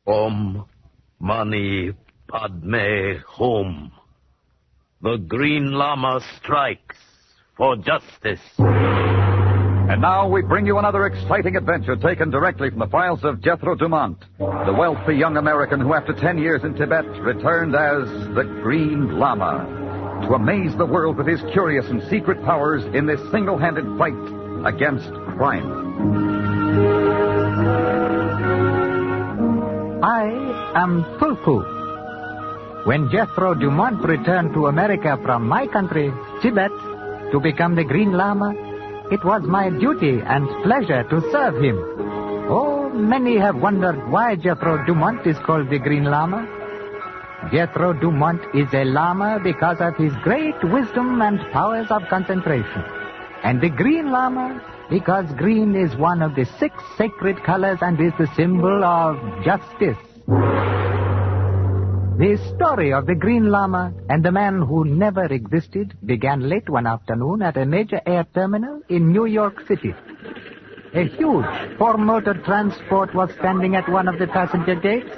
Om Mani Padme Hum. The Green Lama strikes for justice. And now we bring you another exciting adventure taken directly from the files of Jethro Dumont, the wealthy young American who, after 10 years in Tibet, returned as the Green Lama to amaze the world with his curious and secret powers in this single-handed fight against crime. I am Tulku. When Jethro Dumont returned to America from my country, Tibet, to become the Green Lama, it was my duty and pleasure to serve him. Oh, many have wondered why Jethro Dumont is called the Green Lama. Jethro Dumont is a Lama because of his great wisdom and powers of concentration. And the Green Lama because green is one of the 6 sacred colors and is the symbol of justice. The story of the Green Lama and the man who never existed began late one afternoon at a major air terminal in New York City. A huge 4-motor transport was standing at one of the passenger gates,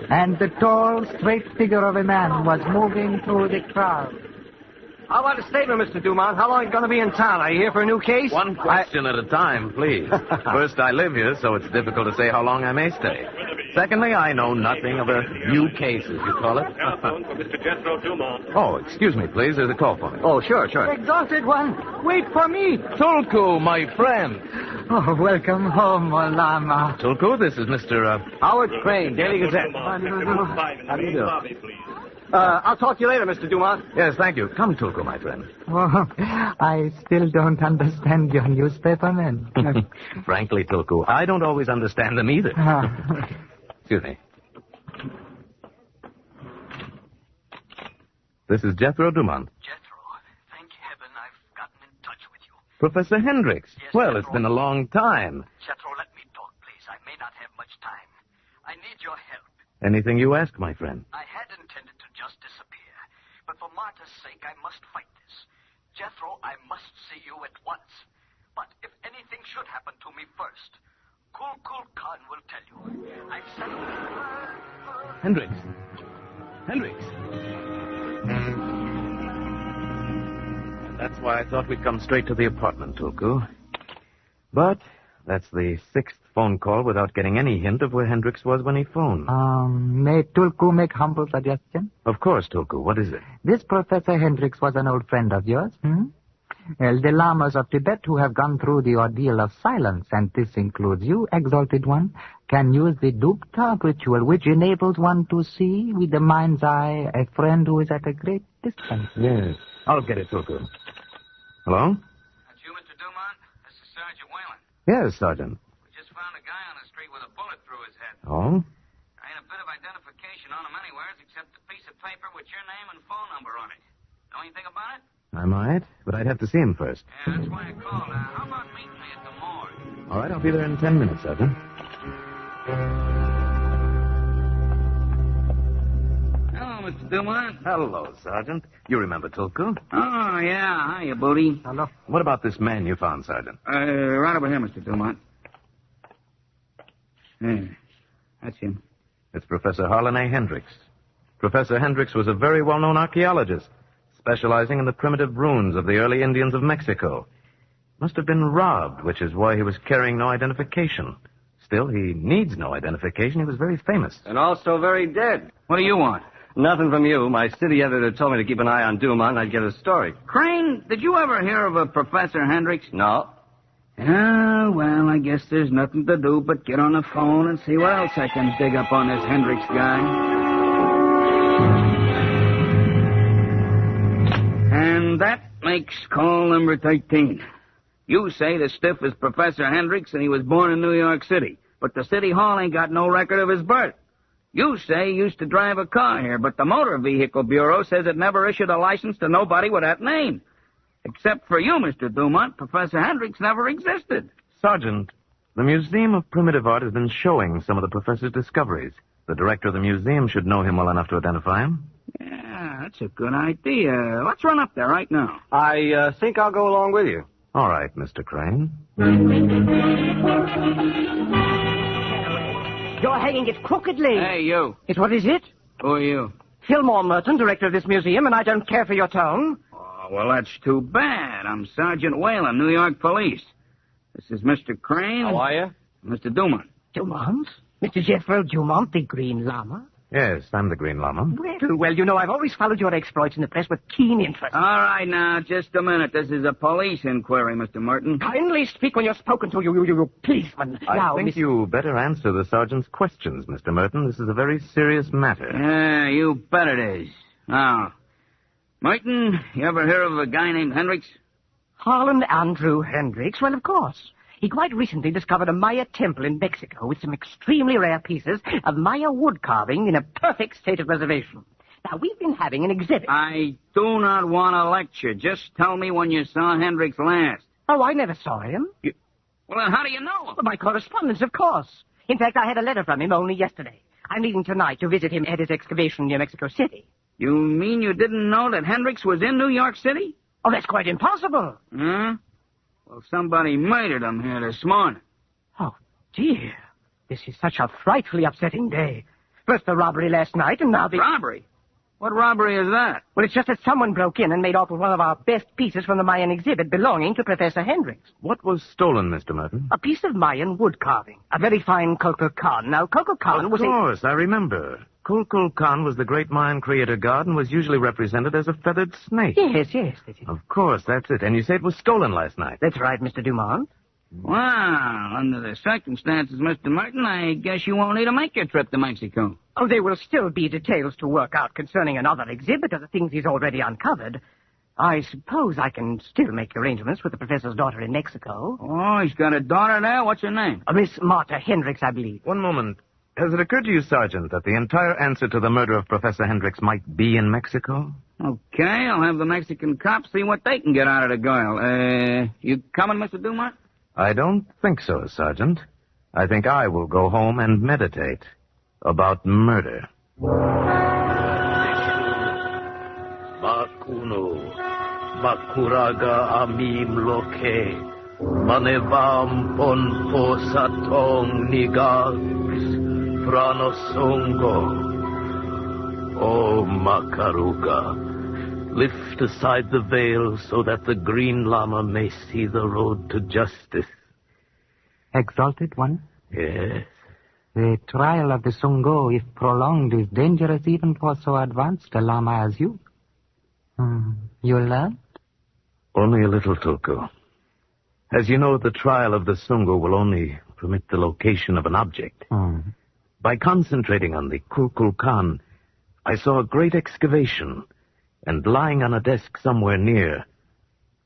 and the tall, straight figure of a man was moving through the crowd. How about a statement, Mr. Dumont? How long are you going to be in town? Are you here for a new case? One question at a time, please. First, I live here, so it's difficult to say how long I may stay. Secondly, I know nothing of a new case, as you call it. Telephone for Mr. Jethro Dumont. Oh, excuse me, please. There's a call for me. Oh, sure. Exalted one, wait for me. Tulku, my friend. Oh, welcome home, O Lama. Tulku, this is Mr. Howard Crane, Daily Gazette. How do you do? Lobby, please. I'll talk to you later, Mr. Dumont. Yes, thank you. Come, Tulku, my friend. Oh, I still don't understand your newspaper, man. Frankly, Tulku, I don't always understand them either. Excuse me. This is Jethro Dumont. Jethro, thank heaven I've gotten in touch with you. Professor Hendricks. Yes, well, Jethro. It's been a long time. Jethro, let me talk, please. I may not have much time. I need your help. Anything you ask, my friend. I had intended to just disappear, but for Martha's sake, I must fight this. Jethro, I must see you at once. But if anything should happen to me first, Kul Khan will tell you. I've sent... Hendricks. Hendricks. That's why I thought we'd come straight to the apartment, Tulku. But that's the 6th phone call without getting any hint of where Hendricks was when he phoned. May Tulku make humble suggestion? Of course, Tulku. What is it? This Professor Hendricks was an old friend of yours, Well, the Lamas of Tibet who have gone through the ordeal of silence, and this includes you, exalted one, can use the Dukta ritual, which enables one to see with the mind's eye a friend who is at a great distance. Yes. I'll get it, Tulku. Hello? That's you, Mr. Dumont? This is Sergeant Whalen. Yes, Sergeant. We just found a guy on the street with a bullet through his head. Oh? I ain't a bit of identification on him anywhere except a piece of paper with your name and phone number on it. Know anything about it? I might, but I'd have to see him first. Yeah, that's why I called. How about meeting me at the morgue? All right, I'll be there in 10 minutes, Sergeant. Hello, Mr. Dumont. Hello, Sergeant. You remember Tulku? Oh, yeah. Hiya, Booty. Hello. What about this man you found, Sergeant? Right over here, Mr. Dumont. Yeah, that's him. It's Professor Harlan A. Hendricks. Professor Hendricks was a very well-known archaeologist, specializing in the primitive ruins of the early Indians of Mexico. Must have been robbed, which is why he was carrying no identification. Still, he needs no identification. He was very famous. And also very dead. What do you want? Nothing from you. My city editor told me to keep an eye on Dumont and I'd get a story. Crane, did you ever hear of a Professor Hendricks? No. Oh, well, I guess there's nothing to do but get on the phone and see what else I can dig up on this Hendricks guy. And that makes call number 13. You say the stiff is Professor Hendricks and he was born in New York City, but the city hall ain't got no record of his birth. You say he used to drive a car here, but the Motor Vehicle Bureau says it never issued a license to nobody with that name. Except for you, Mr. Dumont, Professor Hendricks never existed. Sergeant, the Museum of Primitive Art has been showing some of the professor's discoveries. The director of the museum should know him well enough to identify him. Yeah, that's a good idea. Let's run up there right now. I think I'll go along with you. All right, Mr. Crane. You're hanging it crookedly. Hey, you. What is it? Who are you? Fillmore Merton, director of this museum, and I don't care for your tone. Oh, well, that's too bad. I'm Sergeant Whalen, New York Police. This is Mr. Crane. How are you? Mr. Dumont. Dumont? Mr. Jethro Dumont, the Green Lama? Yes, I'm the Green Lama. Well, you know, I've always followed your exploits in the press with keen interest. All right, now, just a minute. This is a police inquiry, Mr. Merton. Kindly speak when you're spoken to, you policeman. I think you better answer the sergeant's questions, Mr. Merton. This is a very serious matter. Yeah, you bet it is. Now, Merton, you ever hear of a guy named Hendricks? Harlan Andrew Hendricks? Well, of course. He quite recently discovered a Maya temple in Mexico with some extremely rare pieces of Maya wood carving in a perfect state of preservation. Now, we've been having an exhibit. I do not want to lecture. Just tell me when you saw Hendricks last. Oh, I never saw him. Well, then how do you know him? By correspondence, of course. In fact, I had a letter from him only yesterday. I'm leaving tonight to visit him at his excavation near Mexico City. You mean you didn't know that Hendricks was in New York City? Oh, that's quite impossible. Huh? Well, somebody murdered him here this morning. Oh, dear. This is such a frightfully upsetting day. First the robbery last night, and now the... Robbery? What robbery is that? Well, it's just that someone broke in and made off with one of our best pieces from the Mayan exhibit belonging to Professor Hendricks. What was stolen, Mr. Merton? A piece of Mayan wood carving. A very fine Kukulkan. Now, Kukulkan was Of course, I remember. Kukulkan was the great Mayan creator god and was usually represented as a feathered snake. Yes. Of course, that's it. And you say it was stolen last night. That's right, Mr. Dumont. Well, under the circumstances, Mr. Merton, I guess you won't need to make your trip to Mexico. Oh, there will still be details to work out concerning another exhibit of the things he's already uncovered. I suppose I can still make arrangements with the professor's daughter in Mexico. Oh, he's got a daughter there? What's her name? Miss Martha Hendricks, I believe. One moment. Has it occurred to you, Sergeant, that the entire answer to the murder of Professor Hendricks might be in Mexico? Okay, I'll have the Mexican cops see what they can get out of the girl. You coming, Mr. Dumont? I don't think so, Sergeant. I think I will go home and meditate about murder. Bakuno, Bakuraga Amim Loke, Manevam Ponpo Satong Nigags, Pranosongo. Oh, Makaruga, lift aside the veil so that the Green Lama may see the road to justice. Exalted one? Yes. The trial of the Songo, if prolonged, is dangerous even for so advanced a Lama as you. You learned? Only a little, Tulku. As you know, the trial of the Sungo will only permit the location of an object. By concentrating on the Kukulkan, I saw a great excavation, and lying on a desk somewhere near,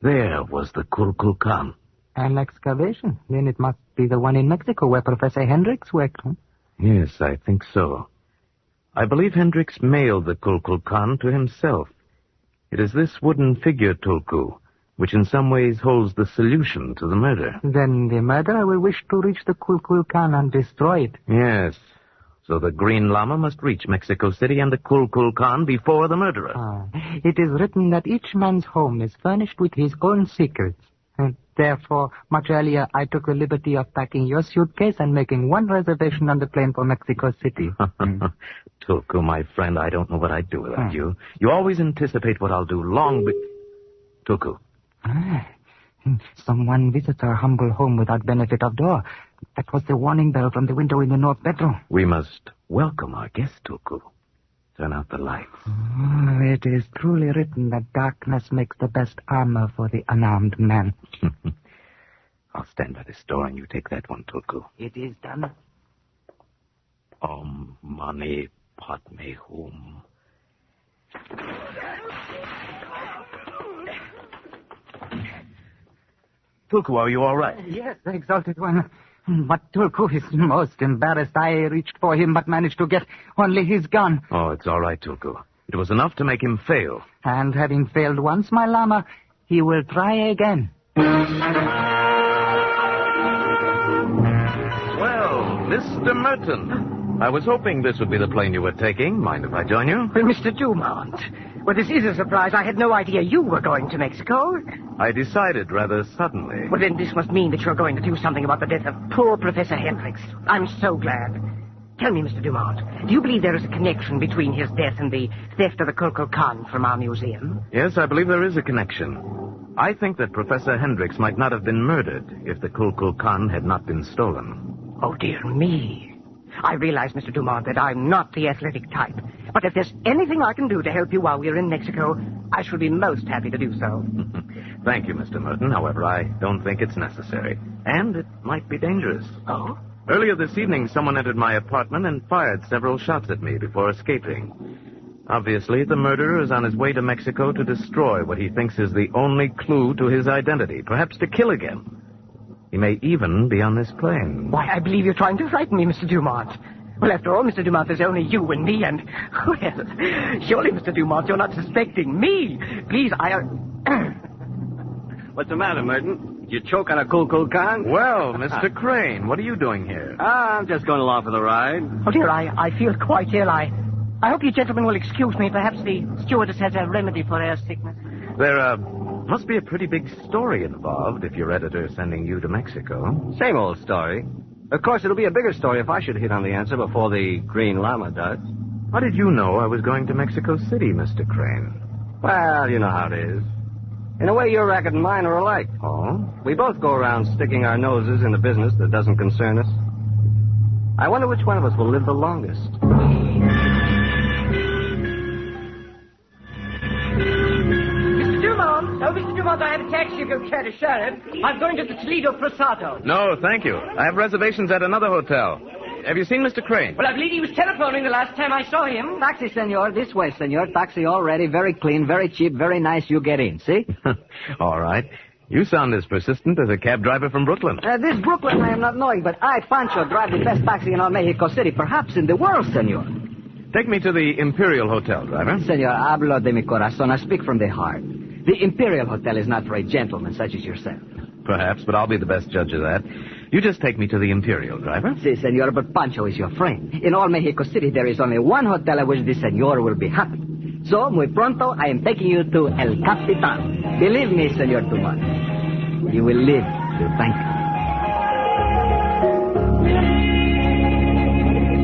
there was the Kukulkan. An excavation? Then it must be the one in Mexico where Professor Hendricks worked. Yes, I think so. I believe Hendricks mailed the Kukulkan to himself. It is this wooden figure, Tulku, which in some ways holds the solution to the murder. Then the murderer will wish to reach the Kukulkan and destroy it. Yes. So the Green Lama must reach Mexico City and the Kukulkan before the murderer. It is written that each man's home is furnished with his own secrets. And therefore, much earlier, I took the liberty of packing your suitcase and making one reservation on the plane for Mexico City. Tulku, my friend, I don't know what I'd do without you. You always anticipate what I'll do long Tulku. Someone visits our humble home without benefit of door. That was the warning bell from the window in the north bedroom. We must welcome our guest, Tulku. Turn out the lights. It is truly written that darkness makes the best armor for the unarmed man. I'll stand by this door and you take that one, Tulku. It is done. Om Mani Padme Hum. Tulku, are you all right? Yes, exalted one. But Tulku is most embarrassed. I reached for him but managed to get only his gun. Oh, it's all right, Tulku. It was enough to make him fail. And having failed once, my Lama, he will try again. Well, Mr. Merton, I was hoping this would be the plane you were taking. Mind if I join you? Well, Mr. Dumont, well, this is a surprise. I had no idea you were going to Mexico. I decided rather suddenly. Well, then this must mean that you're going to do something about the death of poor Professor Hendricks. I'm so glad. Tell me, Mr. Dumont, do you believe there is a connection between his death and the theft of the Kulkul Khan from our museum? Yes, I believe there is a connection. I think that Professor Hendricks might not have been murdered if the Kulkul Khan had not been stolen. Oh, dear me. I realize, Mr. Dumont, that I'm not the athletic type. But if there's anything I can do to help you while we're in Mexico, I shall be most happy to do so. Thank you, Mr. Merton. However, I don't think it's necessary. And it might be dangerous. Oh? Earlier this evening, someone entered my apartment and fired several shots at me before escaping. Obviously, the murderer is on his way to Mexico to destroy what he thinks is the only clue to his identity, perhaps to kill again. He may even be on this plane. Why, I believe you're trying to frighten me, Mr. Dumont. Well, after all, Mr. Dumont, there's only you and me, and... Well, surely, Mr. Dumont, you're not suspecting me. Please, What's the matter, Merton? Did you choke on a Kulkul Khan? Well, Mr. Crane, what are you doing here? I'm just going along for the ride. Oh, dear, I feel quite ill. I hope you gentlemen will excuse me. Perhaps the stewardess has a remedy for air sickness. There, must be a pretty big story involved if your editor's sending you to Mexico. Same old story. Of course, it'll be a bigger story if I should hit on the answer before the Green Lama does. How did you know I was going to Mexico City, Mr. Crane? Well, you know how it is. In a way, your racket and mine are alike. Oh? We both go around sticking our noses in a business that doesn't concern us. I wonder which one of us will live the longest. Mr. Dumont, I have a taxi if you'll care to share it. I'm going to the Toledo Prasado. No, thank you. I have reservations at another hotel. Have you seen Mr. Crane? Well, I believe he was telephoning the last time I saw him. Taxi, senor. This way, senor. Taxi all ready. Very clean, very cheap, very nice. You get in, see? All right. You sound as persistent as a cab driver from Brooklyn. This Brooklyn I am not knowing, but I, Pancho, drive the best taxi in all Mexico City, perhaps in the world, senor. Take me to the Imperial Hotel, driver. Senor, hablo de mi corazón. I speak from the heart. The Imperial Hotel is not for a gentleman such as yourself. Perhaps, but I'll be the best judge of that. You just take me to the Imperial, driver. Si, senor, but Pancho is your friend. In all Mexico City, there is only one hotel at which the senor will be happy. So, muy pronto, I am taking you to El Capitan. Believe me, Senor Dumont, you will live to thank me.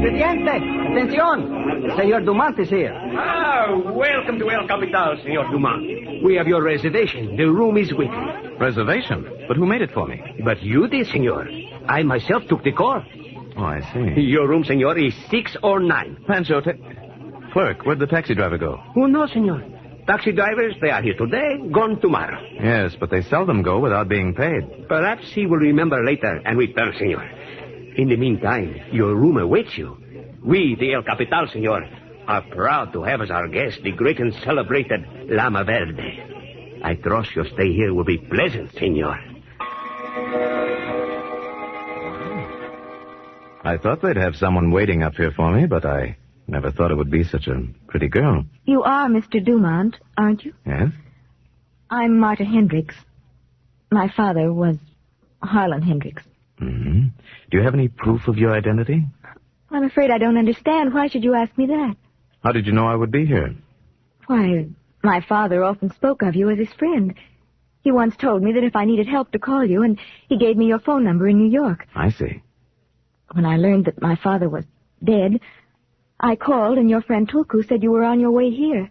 Presidente, atención! Senor Dumont is here. Welcome to El Capital, Senor Dumont. We have your reservation. The room is waiting. Reservation? But who made it for me? But you did, senor. I myself took the call. Oh, I see. Your room, senor, is 609. Pancho, clerk, where'd the taxi driver go? Oh, no, senor. Taxi drivers, they are here today, gone tomorrow. Yes, but they seldom go without being paid. Perhaps he will remember later and return, senor. In the meantime, your room awaits you. We, the El Capital, senor, are proud to have as our guest the great and celebrated Lama Verde. I trust your stay here will be pleasant, senor. I thought they'd have someone waiting up here for me, but I never thought it would be such a pretty girl. You are Mr. Dumont, aren't you? Yes? I'm Marta Hendricks. My father was Harlan Hendricks. Mm-hmm. Do you have any proof of your identity? I'm afraid I don't understand. Why should you ask me that? How did you know I would be here? Why, my father often spoke of you as his friend. He once told me that if I needed help to call you, and he gave me your phone number in New York. I see. When I learned that my father was dead, I called, and your friend Tulku said you were on your way here.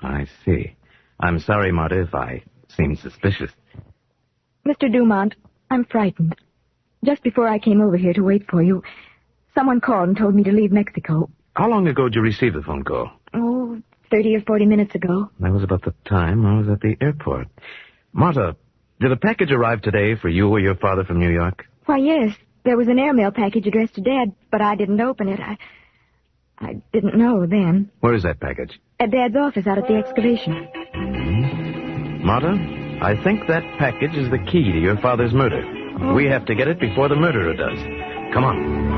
I see. I'm sorry, Marta, if I seem suspicious. Mr. Dumont, I'm frightened. Just before I came over here to wait for you, someone called and told me to leave Mexico. How long ago did you receive the phone call? Oh, 30 or 40 minutes ago. That was about the time I was at the airport. Marta, did a package arrive today for you or your father from New York? Why, yes. There was an airmail package addressed to Dad, but I didn't open it. I didn't know then. Where is that package? At Dad's office out at the excavation. Mm-hmm. Marta, I think that package is the key to your father's murder. Oh. We have to get it before the murderer does. Come on.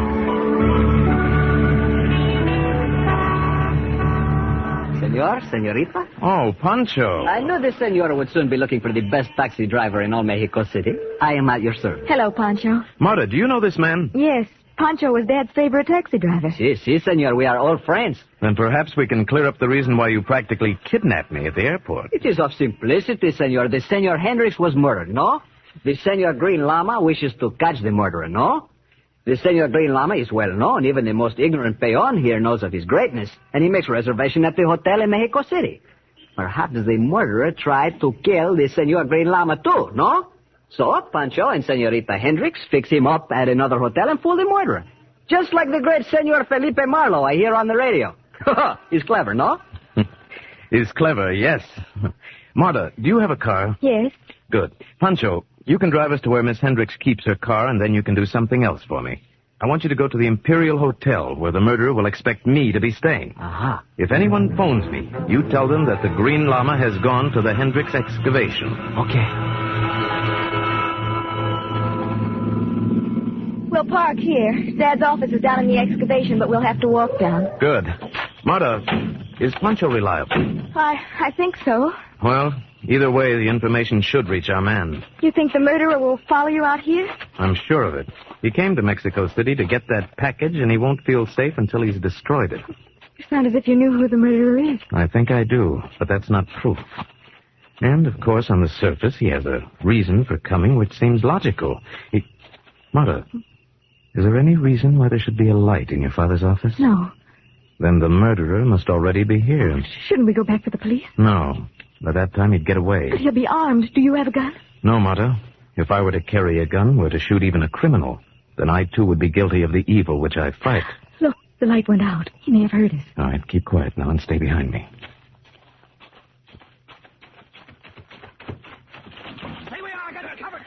Senor, senorita? Oh, Pancho. I knew the senor would soon be looking for the best taxi driver in all Mexico City. I am at your service. Hello, Pancho. Marta, do you know this man? Yes. Pancho was Dad's favorite taxi driver. Si, senor. We are old friends. Then perhaps we can clear up the reason why you practically kidnapped me at the airport. It is of simplicity, senor. The Senor Hendricks was murdered, no? The Senor Green Lama wishes to catch the murderer, no? The Senor Green Lama is well known. Even the most ignorant peon here knows of his greatness, and he makes reservation at the hotel in Mexico City. Perhaps the murderer tried to kill the Senor Green Lama too, no? So Pancho and Senorita Hendricks fix him up at another hotel and fool the murderer. Just like the great Senor Felipe Marlowe I hear on the radio. He's clever, no? He's clever, yes. Marta, do you have a car? Yes. Good. Pancho, you can drive us to where Miss Hendricks keeps her car, and then you can do something else for me. I want you to go to the Imperial Hotel, where the murderer will expect me to be staying. Aha. If anyone phones me, you tell them that the Green Lama has gone to the Hendricks excavation. Okay. We'll park here. Dad's office is down in the excavation, but we'll have to walk down. Good. Marta, is Pancho reliable? I think so. Well, either way, the information should reach our man. You think the murderer will follow you out here? I'm sure of it. He came to Mexico City to get that package, and he won't feel safe until he's destroyed it. You sound as if you knew who the murderer is. I think I do, but that's not proof. And, of course, on the surface, he has a reason for coming which seems logical. Marta, is there any reason why there should be a light in your father's office? No. Then the murderer must already be here. Shouldn't we go back for the police? No. By that time, he'd get away. But he'll be armed. Do you have a gun? No, Marta. If I were to carry a gun, were to shoot even a criminal, then I, too, would be guilty of the evil which I fight. Look, the light went out. He may have heard us. All right, keep quiet now and stay behind me. Here we are. I got it covered.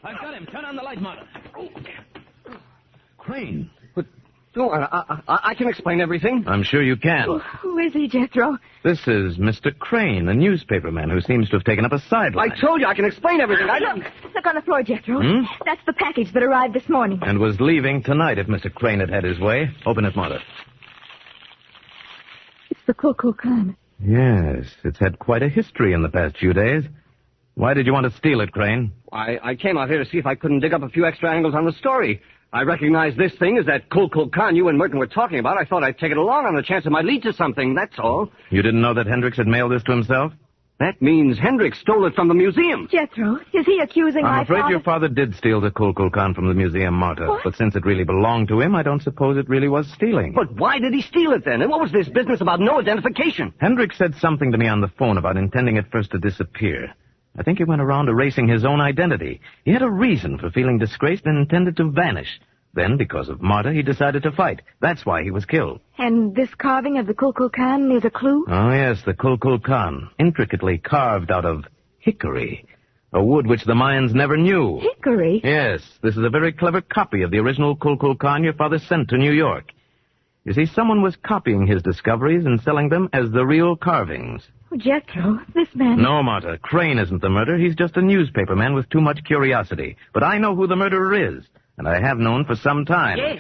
I've got him. Turn on the light, Marta. Crane. Go on. I can explain everything. I'm sure you can. Who is he, Jethro? This is Mr. Crane, a newspaperman who seems to have taken up a sideline. I told you I can explain everything. Look on the floor, Jethro. That's the package that arrived this morning. And was leaving tonight if Mr. Crane had his way. Open it, Marta. It's the Kukulkan. Yes, it's had quite a history in the past few days. Why did you want to steal it, Crane? I came out here to see if I couldn't dig up a few extra angles on the story. I recognized this thing as that Kukulkan you and Merton were talking about. I thought I'd take it along on the chance it might lead to something, that's all. You didn't know that Hendricks had mailed this to himself? That means Hendricks stole it from the museum. Jethro, is he accusing my I'm afraid father? your father did steal the Kukulkan from the museum, Marta. What? But since it really belonged to him, I don't suppose it really was stealing. But why did he steal it then? And what was this business about no identification? Hendricks said something to me on the phone about intending at first to disappear. I think he went around erasing his own identity. He had a reason for feeling disgraced and intended to vanish. Then, because of Marta, he decided to fight. That's why he was killed. And this carving of the Kukulkan is a clue? Oh, yes, the Kukulkan, intricately carved out of hickory, a wood which the Mayans never knew. Hickory? Yes, this is a very clever copy of the original Kukulkan your father sent to New York. You see, someone was copying his discoveries and selling them as the real carvings. Oh, Jethro, this man... No, Marta, Crane isn't the murderer. He's just a newspaperman with too much curiosity. But I know who the murderer is. And I have known for some time. Yes.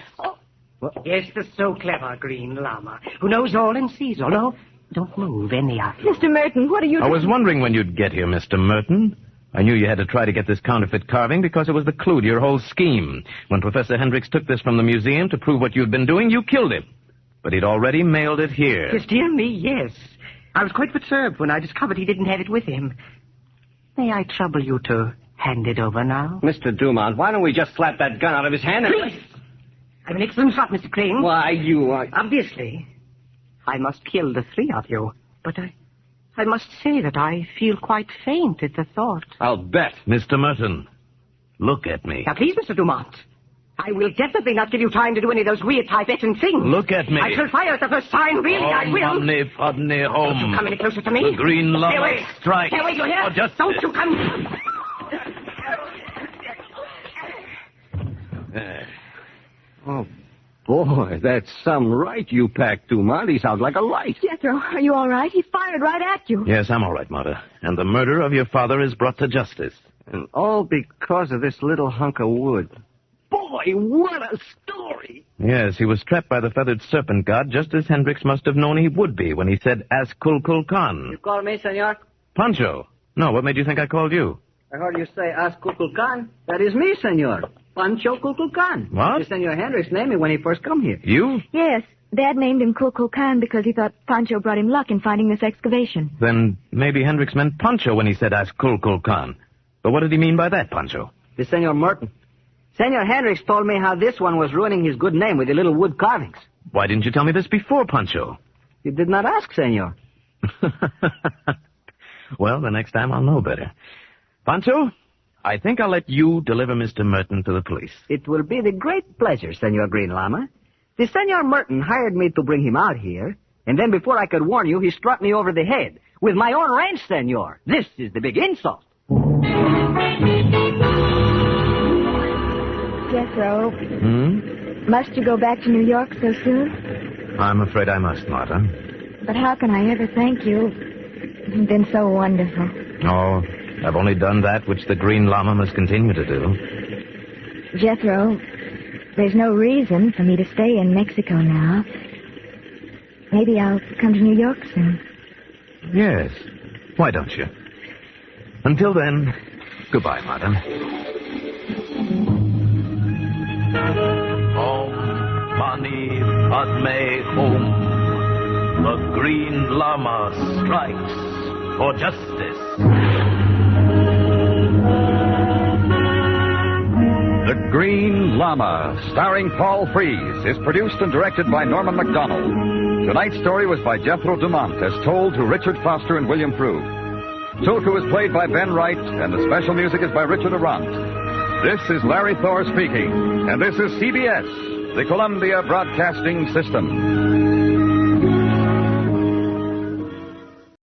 Yes, the so clever Green Lama, who knows all and sees all. No, don't move any of you. Mr. Merton, what are you I doing? was wondering when you'd get here, Mr. Merton. I knew you had to try to get this counterfeit carving because it was the clue to your whole scheme. When Professor Hendricks took this from the museum to prove what you'd been doing, you killed him. But he'd already mailed it here. Yes, dear me, yes. I was quite perturbed when I discovered he didn't have it with him. May I trouble you to hand it over now? Mr. Dumont, why don't we just slap that gun out of his hand and... Please! I'm an excellent shot, Mr. Crane. Why, you... Obviously, I must kill the three of you. But I must say that I feel quite faint at the thought. I'll bet. Mr. Merton, look at me. Now, please, Mr. Dumont. I will definitely not give you time to do any of those weird Tibetan things. Look at me. I shall fire at the first sign, really, I will. Padne, home. Don't you come any closer to me. The Green Lama Stay away. strike. Stay away, you hear? Oh, just... Don't you come... Oh, boy, that's some right you packed, Dumont. He sounds like a light. Jethro, are you all right? He fired right at you. Yes, I'm all right, Marta. And the murder of your father is brought to justice. And all because of this little hunk of wood. Boy, what a story! Yes, he was trapped by the feathered serpent god, just as Hendricks must have known he would be when he said, "Ask Kukulkan." You call me, senor? Pancho. No, what made you think I called you? I heard you say, ask Kukulkan. That is me, senor. Pancho Kukulkan. What? The Senor Hendricks named me when he first come here. You? Yes, Dad named him Kukulkan because he thought Pancho brought him luck in finding this excavation. Then maybe Hendricks meant Pancho when he said, "Ask Kukulkan." But what did he mean by that, Pancho? The Senor Merton. Senor Hendricks told me how this one was ruining his good name with the little wood carvings. Why didn't you tell me this before, Pancho? You did not ask, senor. Well, the next time I'll know better. Pancho, I think I'll let you deliver Mr. Merton to the police. It will be the great pleasure, Senor Green Lama. The Senor Merton hired me to bring him out here, and then before I could warn you, he struck me over the head. With my own range, senor. This is the big insult. Jethro. Must you go back to New York so soon? I'm afraid I must, Martha. But how can I ever thank you? You've been so wonderful. Oh, I've only done that which the Green Lama must continue to do. Jethro, there's no reason for me to stay in Mexico now. Maybe I'll come to New York soon. Yes. Why don't you? Until then, goodbye, Martha. Om Mani Padme Hum. The Green Lama strikes for justice. The Green Lama, starring Paul Frees, is produced and directed by Norman MacDonald. Tonight's story was by Jethro Dumont, as told to Richard Foster and William Prue. Tulku is played by Ben Wright, and the special music is by Richard Arant. This is Larry Thor speaking, and this is CBS, the Columbia Broadcasting System.